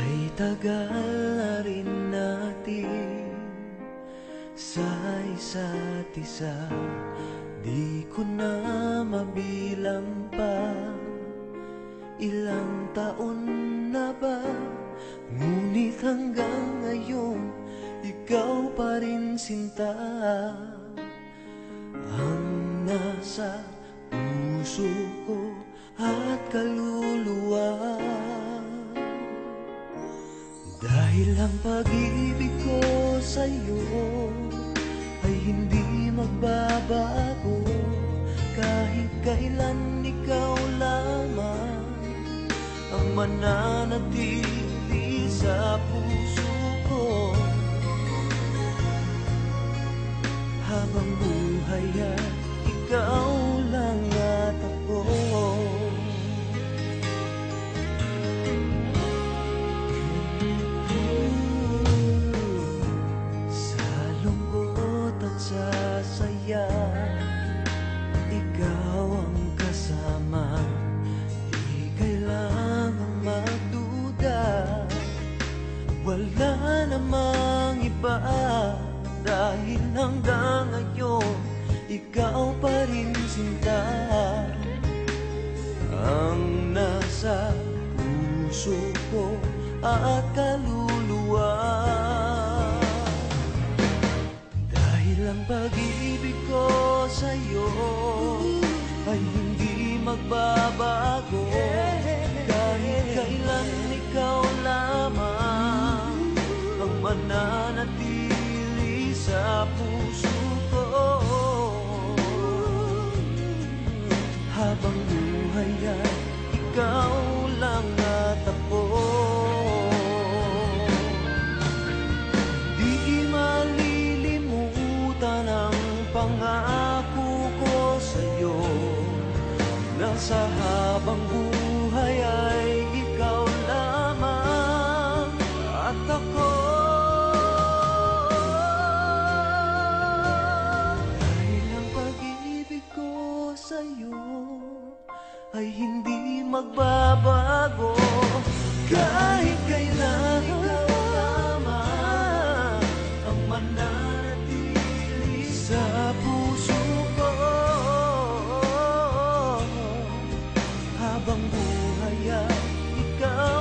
Ay tagal na rin natin sa isa't isa, di ko na mabilang pa. Ilang taon na ba, ngunit hanggang ngayon ikaw pa rin sinta ang nasa puso ko at kaluluwa. Dahil ang pag-ibig ko sa'yo ay hindi magbabago, kahit kailan ikaw lamang ang mananatili sa puso ko. Habang buhay at ikaw lang at ako. Sa lungkot at sa saya, ikaw ang kasama. Di kailangang magduda, wala namang iba. Dahil hanggang ngayon, ikaw pa rin sinta ang nasa puso ko at kaluluwa. Dahil ang pag-ibig ko sa'yo ay hindi magbabago, kahit kailan ikaw lamang ang mananatili sa puso ko. Habang buhay ay ikaw lang at ako. Di malilimutan ang pangako ko sa'yo, na sa habang buhay ay ikaw lamang at ako. Ay hindi magbabago, kahit kailan ikaw lamang ang mananatili sa puso ko. Habang buhay ay ikaw